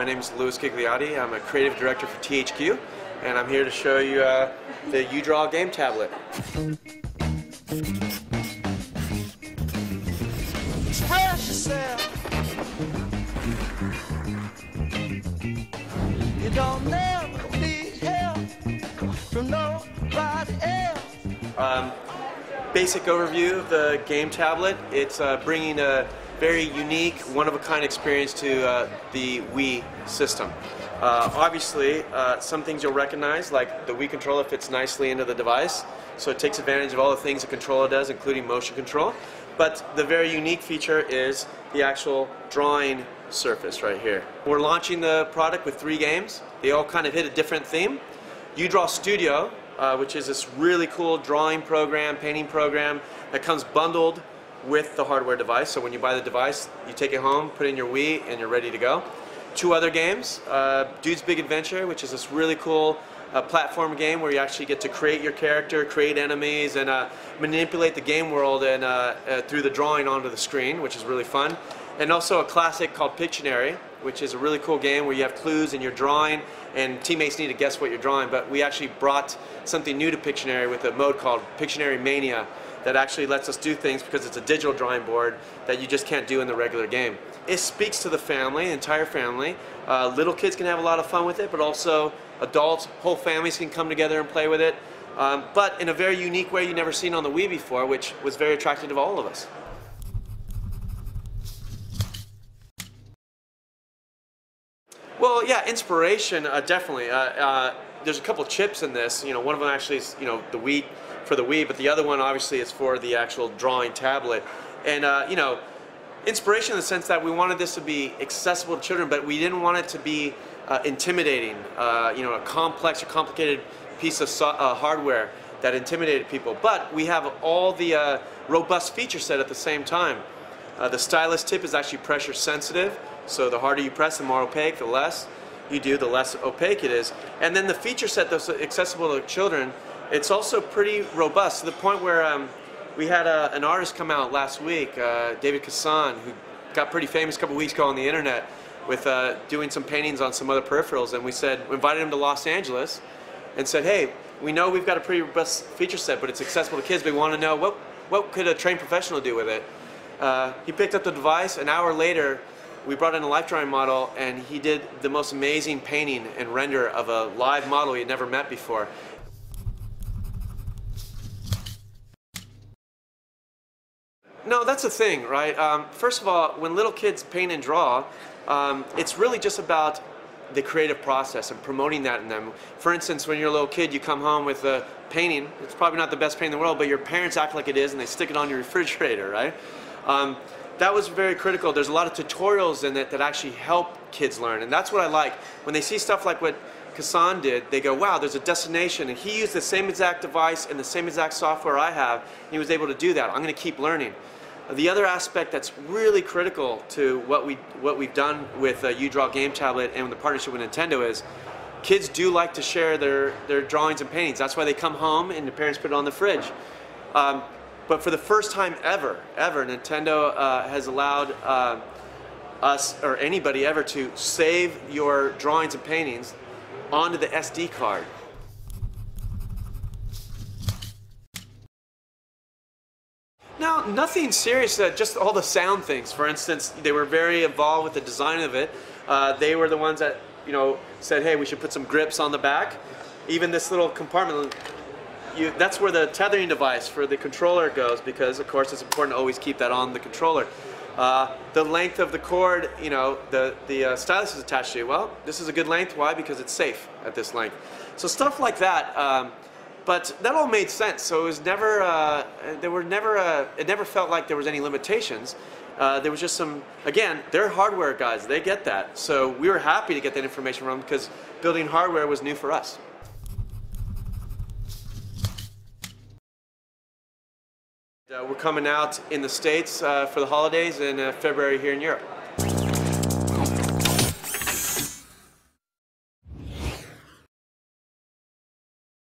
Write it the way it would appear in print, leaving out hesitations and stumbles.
My name is Louis Gigliotti. I'm a creative director for THQ, and I'm here to show you the uDraw game tablet. Express yourself. You don't never need help from nobody else. Basic overview of the game tablet. It's bringing a very unique, one-of-a-kind experience to the Wii system. Obviously, some things you'll recognize, like the Wii controller fits nicely into the device, so it takes advantage of all the things the controller does, including motion control. But the very unique feature is the actual drawing surface right here. We're launching the product with 3 games. They all kind of hit a different theme. uDraw Studio, which is this really cool drawing program, painting program that comes bundled with the hardware device. So when you buy the device, you take it home, put it in your Wii, and you're ready to go. 2 other games, Dude's Big Adventure, which is this really cool platform game where you actually get to create your character, create enemies, and manipulate the game world and through the drawing onto the screen, which is really fun. And also a classic called Pictionary, which is a really cool game where you have clues and you're drawing, and teammates need to guess what you're drawing. But we actually brought something new to Pictionary with a mode called Pictionary Mania that actually lets us do things because it's a digital drawing board that you just can't do in the regular game. It speaks to the family, the entire family. Little kids can have a lot of fun with it, but also adults, whole families can come together and play with it. But in a very unique way you've never seen on the Wii before, which was very attractive to all of us. Well, yeah, inspiration, definitely. There's a couple chips in this. You know, one of them actually is, you know, the Wii for the Wii, but the other one obviously is for the actual drawing tablet. And you know, inspiration in the sense that we wanted this to be accessible to children, but we didn't want it to be intimidating. You know, a complex or complicated piece of hardware that intimidated people. But we have all the robust feature set at the same time. The stylus tip is actually pressure sensitive. So the harder you press, the more opaque, the less you do, the less opaque it is. And then the feature set that's accessible to children, it's also pretty robust to the point where we had an artist come out last week, David Kassan, who got pretty famous a couple weeks ago on the internet with doing some paintings on some other peripherals. And we invited him to Los Angeles and said, hey, we know we've got a pretty robust feature set, but it's accessible to kids. We want to know what could a trained professional do with it. He picked up the device. An hour later, we brought in a life drawing model, and he did the most amazing painting and render of a live model he had never met before. No, that's the thing, right? First of all, when little kids paint and draw, it's really just about the creative process and promoting that in them. For instance, when you're a little kid, you come home with a painting. It's probably not the best painting in the world, but your parents act like it is, and they stick it on your refrigerator, right? That was very critical. There's a lot of tutorials in it that actually help kids learn, and that's what I like. When they see stuff like what Kassan did, they go, wow, there's a destination, and he used the same exact device and the same exact software I have, and he was able to do that. I'm going to keep learning. The other aspect that's really critical to what we've done with uDraw Game Tablet and the partnership with Nintendo is kids do like to share their drawings and paintings. That's why they come home and the parents put it on the fridge. But for the first time ever, Nintendo has allowed us, or anybody ever, to save your drawings and paintings onto the SD card. No, nothing serious, just all the sound things. For instance, they were very involved with the design of it. They were the ones that, you know, said, hey, we should put some grips on the back. Even this little compartment, that's where the tethering device for the controller goes, because of course it's important to always keep that on the controller. The length of the cord, you know, the stylus is attached to. Well, this is a good length. Why? Because it's safe at this length. So stuff like that. But that all made sense. So it was never, it never felt like there was any limitations. There was just some, again, they're hardware guys. They get that. So we were happy to get that information from them because building hardware was new for us. We're coming out in the States for the holidays in February here in Europe.